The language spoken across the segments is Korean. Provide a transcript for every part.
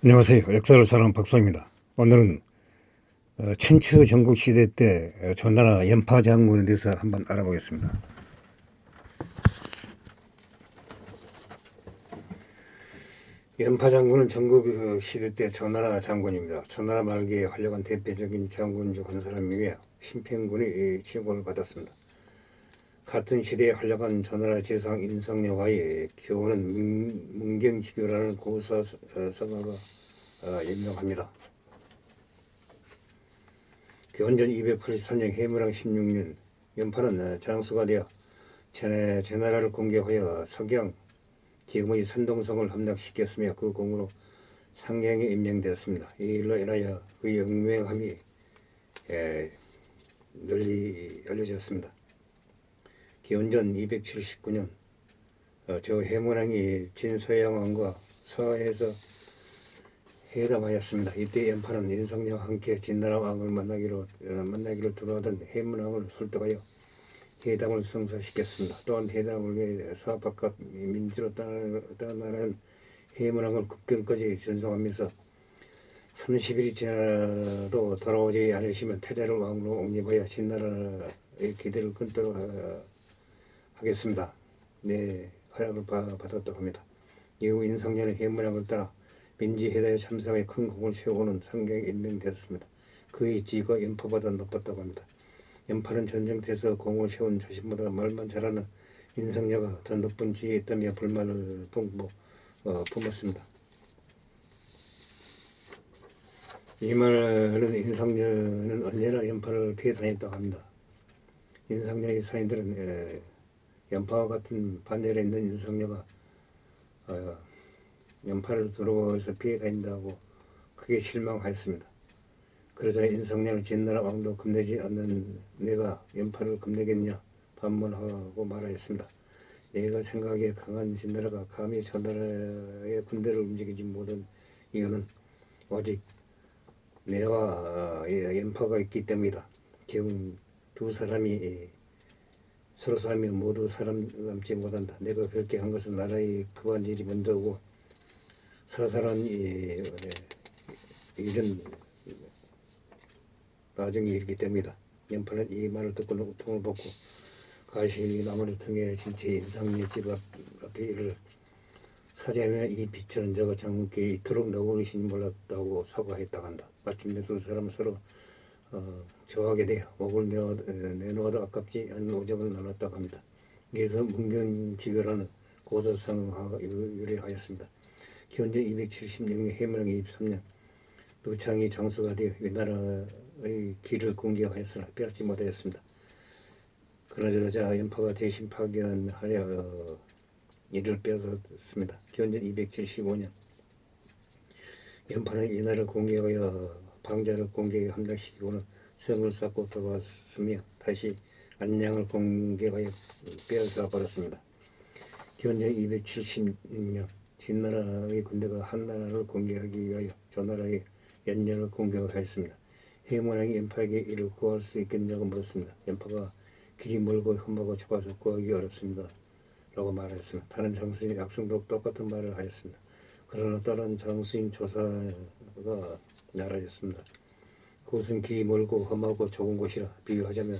안녕하세요. 역사를 사랑하는 박사입니다. 오늘은 천추 전국시대 때 전나라 연파 장군에 대해서 한번 알아보겠습니다. 연파 장군은 전국 시대 때 전나라 장군입니다. 전나라 말기에 활약한 대표적인 장군 중 한 사람이며 심평군의 칭호를 받았습니다. 같은 시대에 활약한 전나라 재상 인성여와의 교훈은 문경지교라는 고사서가가 유명합니다. 기원전 283년 해무랑 16년 연파는 장수가 되어 제나라를 공격하여 석양 지금의 산동성을 함락시켰으며 그 공으로 상경에 임명되었습니다. 이 일로 인하여 그의 영명함이 널리 알려졌습니다. 기원전 279년 저 해무랑이 진소양왕과 서해에서 회담하였습니다. 이때 연파는 인성녀와 함께 진나라 왕을 만나기를 두려워하던 해문왕을 설득하여 회담을 성사시켰습니다. 또한 회담을 위해 사업 바깥 민지로 떠나는 해문왕을 국경까지 전송하면서 30일이 지나도 돌아오지 않으시면 태자를 왕으로 옹립하여 진나라의 기대를 끊도록 하겠습니다. 네, 허락을 받았다고 합니다. 이후 인성녀는 해문왕을 따라 민지회담에 참석해 큰 공을 세우고는 상경에 임명되었습니다. 그의 지위가 연파보다 높았다고 합니다. 연파는 전쟁터에서 공을 세운 자신보다 말만 잘하는 인성녀가 더 높은 지위에 있다며 불만을 품었습니다. 이 말은 인성녀는 언제나 연파를 피해 다녔다고 합니다. 인성녀의 사인들은 연파와 같은 반열에 있는 인성녀가 연파를 두려워해서 피해 다닌다고 크게 실망하였습니다. 그러자 인성녀는 진나라 왕도 겁내지 않는 내가 연파를 겁내겠냐 반문하고 말하였습니다. 내가 생각하기에 강한 진나라가 감히 전나라의 군대를 움직이지 못한 이유는 오직 내와 연파가 있기 때문이다. 지금 두 사람이 서로 싸우면 모두 사람 남지 못한다. 내가 그렇게 한 것은 나라의 급한 일이 먼저고 사살한 일은 나중에 일이기 때문이다. 연파는 이 말을 듣고 우통을 벗고 가시 나무를 통해 진체 인상의 집 앞에 이를 사자면 이 빛은 저가 장군께 이토록 너그러우신 몰랐다고 사과했다고 한다. 마침내 두 사람은 서로 저하게 되어 목을 내놓아도 아깝지 않은 오적을 나눴다고 합니다. 여기서 문경지교라는 고사성어가 유래하였습니다. 기원전 276년 해무랑 23년 노창이 장수가 되어 위나라의 길을 공격하였으나 빼앗지 못하였습니다. 그러자 연파가 대신 파견하여 이를 빼앗았습니다. 기원전 275년 연파는 위나라를 공격하여 방자를 공격에 함락시키고는 성을 쌓고 돌아왔으며 다시 안양을 공격하여 빼앗아 버렸습니다. 기원전 276년 진나라의 군대가 한나라를 공격하기 위하여 조나라의 연년을 공격하였습니다. 해문왕이 연파에게 이를 구할 수 있겠냐고 물었습니다. 연파가 길이 멀고 험하고 좁아서 구하기 어렵습니다. 라고 말했습니다. 다른 장수인 약승도 똑같은 말을 하였습니다. 그러나 다른 장수인 조사가 나라였습니다. 그곳은 길이 멀고 험하고 좁은 곳이라 비유하자면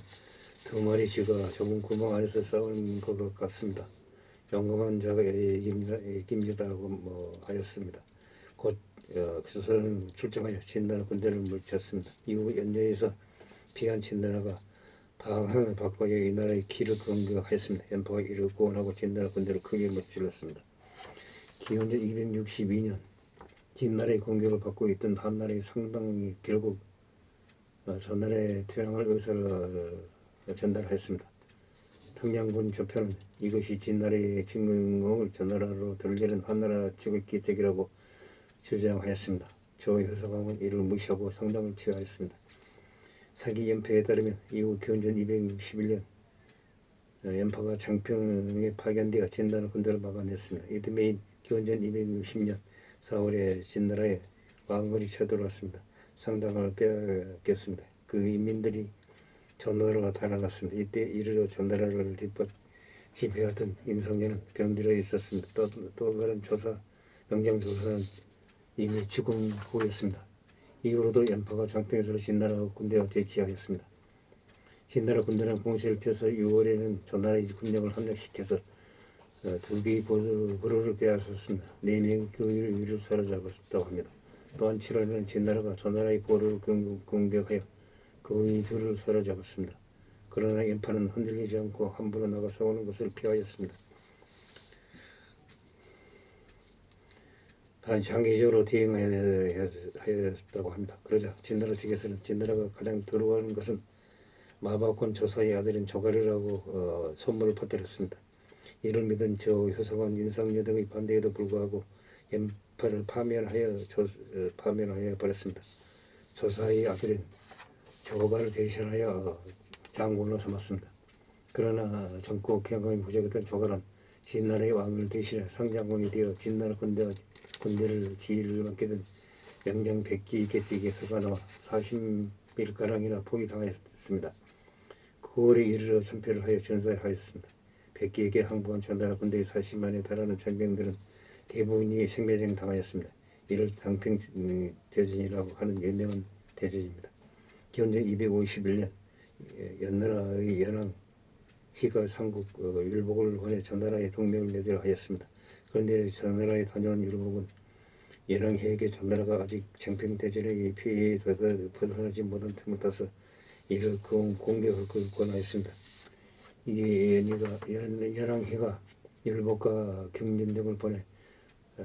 두 마리 쥐가 좁은 구멍 안에서 싸우는 것 같습니다. 용감한 자가 이깁니다라고 하였습니다. 곧 조선은 출정하여 진나라 군대를 물쳤습니다. 이후 연년에서 피한 진나라가 방황을 바꿔 이 나라의 길을 공격하였습니다. 연파가 이를 구원하고 진나라 군대를 크게 무찔렀습니다. 기원전 262년 진나라의 공격을 받고 있던 한나라의 상당히 결국 전나라에 퇴양할 의사를 전달하였습니다. 평양군 저편은 이것이 진나라의 진흥을 전나라로 돌리는 한나라 측의 기책이라고 주장하였습니다. 조효서광은 이를 무시하고 상당을 취하였습니다. 사기 연패에 따르면 이후 기원전 261년 연파가 장평에 파견되어 진나라 군대를 막아냈습니다. 이듬해인 기원전 260년 4월에 진나라에 왕건이 쳐들어왔습니다. 상당을 빼앗겼습니다. 그 인민들이 전나라가 달아났습니다. 이때 이르러 전나라를 지배하던 인성녀는 병들어 있었습니다. 또 다른 명장조사는 이미 죽은 후였습니다. 이후로도 연파가 장평에서 진나라 군대와 대치하였습니다. 진나라 군대는 공세를 펴서 6월에는 전나라의 군력을 함락시켜서 두 개의 보루를 빼앗았습니다. 4명의 교위를 사로잡았다고 합니다. 또한 7월에는 진나라가 전나라의 보루를 공격하여 그의 둘을 사로잡았습니다. 그러나 연파는 흔들리지 않고 함부로 나가 싸우는 것을 피하였습니다. 단 장기적으로 대응하였다고 합니다. 그러자 진나라 측에서는 진나라가 가장 두려워하는 것은 마바권 조사의 아들인 조가르라고 소문을 퍼뜨렸습니다. 이를 믿은 효성은 윤상여 등의 반대에도 불구하고 연파를 파면하여 버렸습니다. 조사의 아들인 조가를 대신하여 장군으로 삼았습니다. 그러나 정고 경험이 부족했던 조가는 진나라의 왕을 대신해 상장군이 되어 진나라 군대를 지휘를 맡게 된 명장 백기 계책에서가 나와 40일가량이나 포위당하였습니다. 9월에 이르러 선패를 하여 전사하였습니다. 백기에게 항복한 전나라 군대의 40만에 달하는 장병들은 대부분이 생매장 당하였습니다. 이를 당평대전이라고 하는 유명한 대전입니다. 기원전 251년 연나라의 연왕희가 삼국 율복을 보내 전나라의 동맹을 맺으려 하였습니다. 그런데 전나라에 다녀온 율복은 연왕희에게 전나라가 아직 장평대전의 피해에 벗어나지 못한 틈을 타서 이를 공격을 권하였습니다. 이에 연왕희가 율복과 경진 등을 보내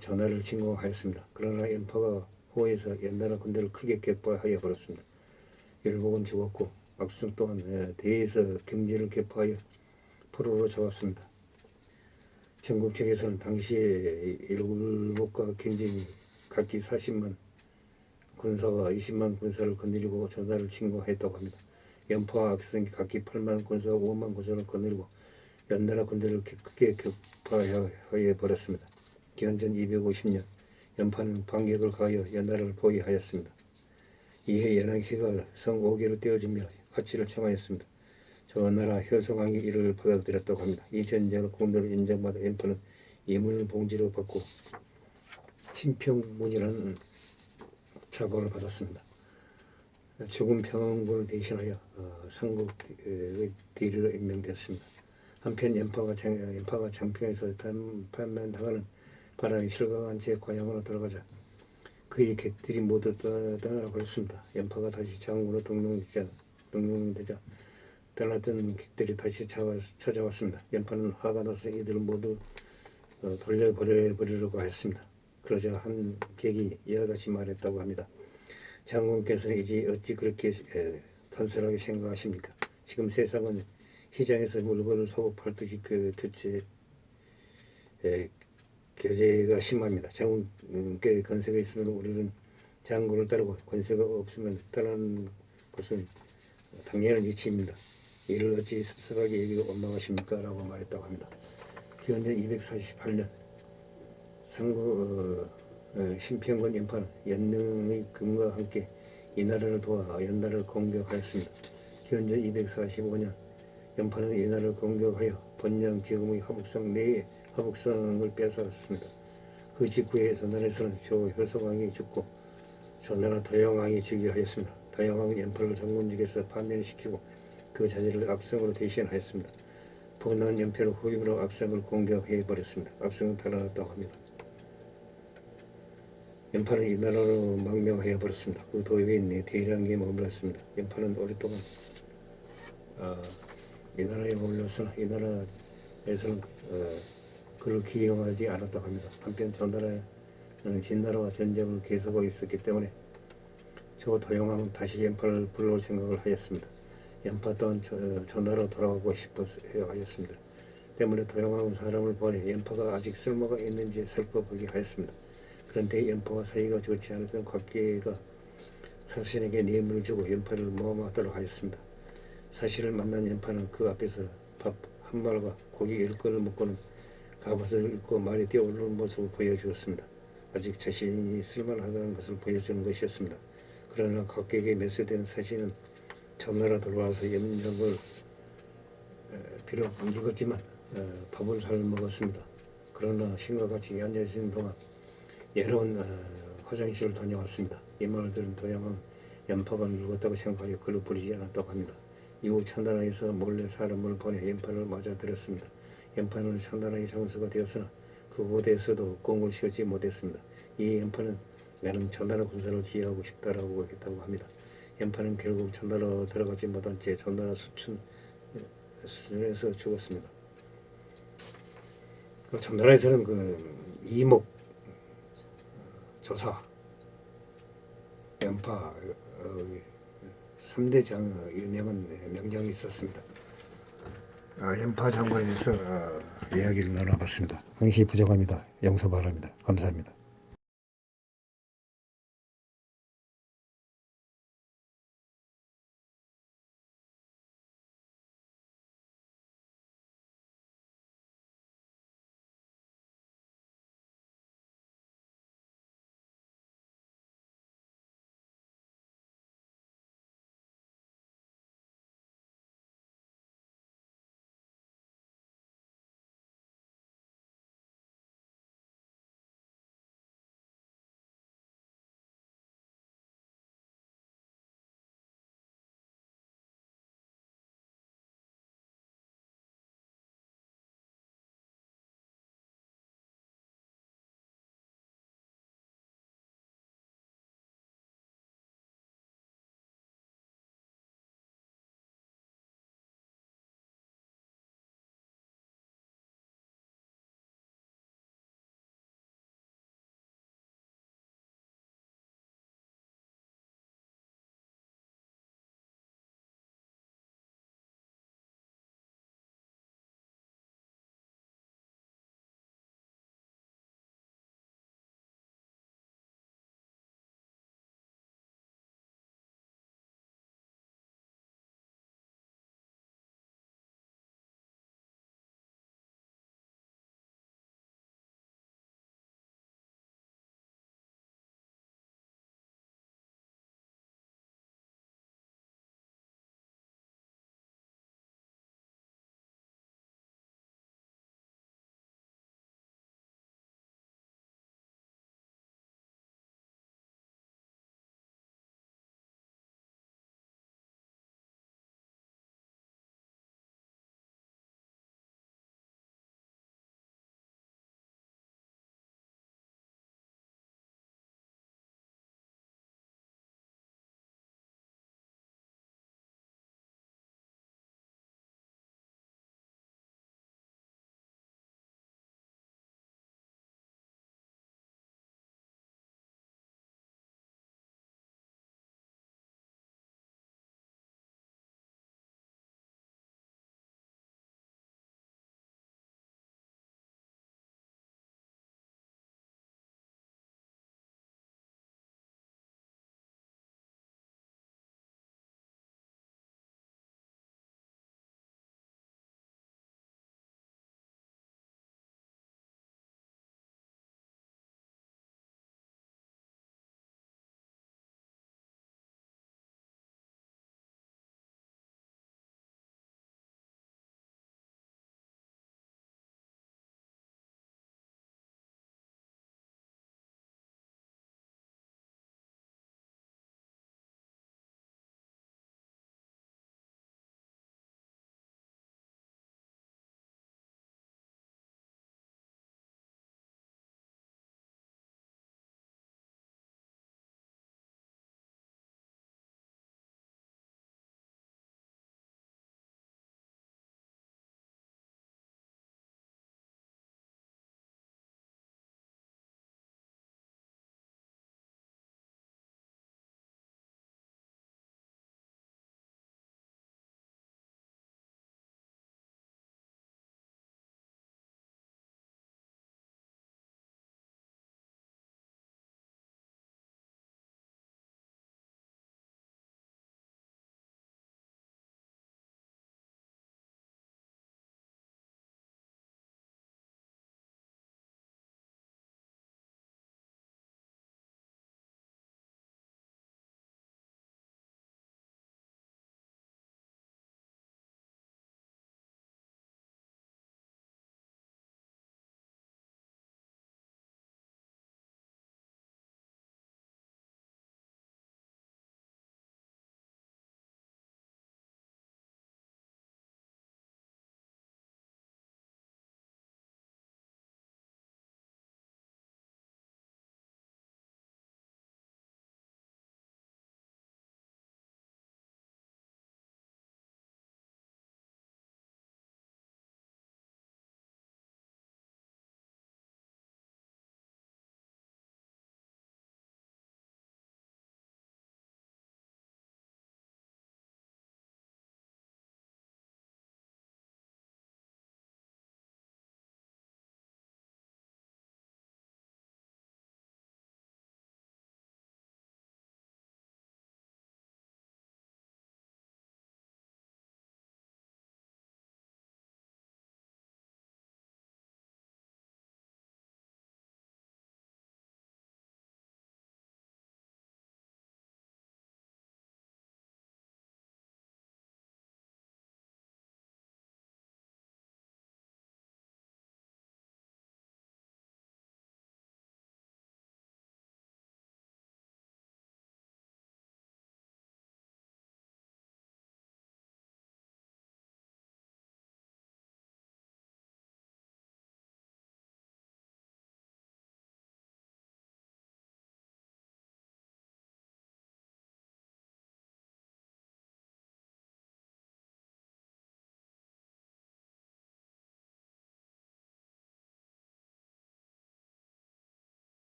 전하를 진공하였습니다. 그러나 연파가 호에서 연나라 군대를 크게 격파하여 버렸습니다. 율복은 죽었고 악성 또한 대에서 경진을 격파하여 포로로 잡았습니다. 전국 측에서는 당시에 율복과 경진이 각기 40만 군사와 20만 군사를 거느리고 전하를 침공했다고 합니다. 연파와 악성이 각기 8만 군사와 5만 군사를 거느리고 연나라 군대를 크게 격파하여 버렸습니다. 기원전 250년 연파는 반격을 가하여 연나라를 포위하였습니다. 이에 연왕희가 성 5개를 떼어주며 화치를 청하였습니다. 전나라 효성왕이 이를 받아들였다고 합니다. 이 전쟁을 공로를 인정받아 연파는 예문을 봉지로 받고 신평문이라는 자본을 받았습니다. 죽은 평군을 대신하여 삼국의 대리로 임명되었습니다. 한편 연파가 장평에서 판면당하는 바람에 실각한 채 고향으로 돌아가자 그의 객들이 모두 떠나라 버렸습니다. 연파가 다시 장군으로 등록되자 떠났던 객들이 다시 찾아왔습니다. 연파는 화가 나서 이들을 모두 돌려버리려고 했습니다. 그러자 한 객이 이와 같이 말했다고 합니다. 장군께서는 이제 어찌 그렇게 단순하게 생각하십니까? 지금 세상은 시장에서 물건을 사고 팔듯이 교제가 심합니다. 장군께 권세가 있으면 우리는 장군을 따르고 권세가 없으면 따르는 것은 당연한 이치입니다. 이를 어찌 섭섭하게 여기고 원망하십니까? 라고 말했다고 합니다. 기원전 248년 상구 신평군 연파는 연능의 금과 함께 이 나라를 도와 연나라를 공격하였습니다. 기원전 245년 연파는 이 나라를 공격하여 번영 지금의 화북성을 빼앗았습니다. 그 직후에 전나라에서는 효성왕이 죽고 전나라 도영왕이 즉위하였습니다. 도영왕은 연파를 장군직에서 파면시키고 그 자리를 악성으로 대신하였습니다. 분한 연패로 후임으로 악성을 공격해버렸습니다. 악성은 달아났다고 합니다. 연파는 이 나라로 망명하여버렸습니다. 그 도읍에 있는 대량에 머물렀습니다. 연파는 오랫동안 이 나라에 머물렀으나 이 나라에서는 그를 기용하지 않았다고 합니다. 한편 전나라는 진나라와 전쟁을 계속하고 있었기 때문에 도영왕은 다시 연파를 불러올 생각을 하였습니다. 연파 또한 전나라로 돌아가고 싶어 하였습니다. 때문에 도영왕은 사람을 보내 연파가 아직 쓸모가 있는지 살펴보게 하였습니다. 그런데 연파와 사이가 좋지 않았던 곽계가 사신에게 뇌물을 주고 연파를 모함하도록 하였습니다. 사신을 만난 연파는 그 앞에서 밥 한 말과 고기 10건을 먹고는 갑옷을 입고 말이 뛰어오르는 모습을 보여주었습니다. 아직 자신이 쓸만하다는 것을 보여주는 것이었습니다. 그러나 곽계에게 매수된 사신은 전나라 돌아와서 염력을 비록 늙었지만 밥을 잘 먹었습니다. 그러나 신과 같이 앉아있는 동안 여러분 화장실을 다녀왔습니다. 이 말을 들은 도양은 연파가 늙었다고 생각하여 그를 부리지 않았다고 합니다. 이후 천단아에서 몰래 사람을 보내 연파를 맞아들였습니다. 연파는 천단아의 장수가 되었으나 그곳에서도 공을 세우지 못했습니다. 이 연파는 나는 천단아 군사를 지휘하고 싶다라고 했다고 합니다. 연파는 결국 천단아로 들어가지 못한 채 천단아 수준에서 죽었습니다. 천단아에서는 그 이목 조사 연파 3대 유명한 명장이 있었습니다. 연파 장관에서 이야기를 나눠봤습니다. 강시 부족합니다. 용서 바랍니다. 감사합니다.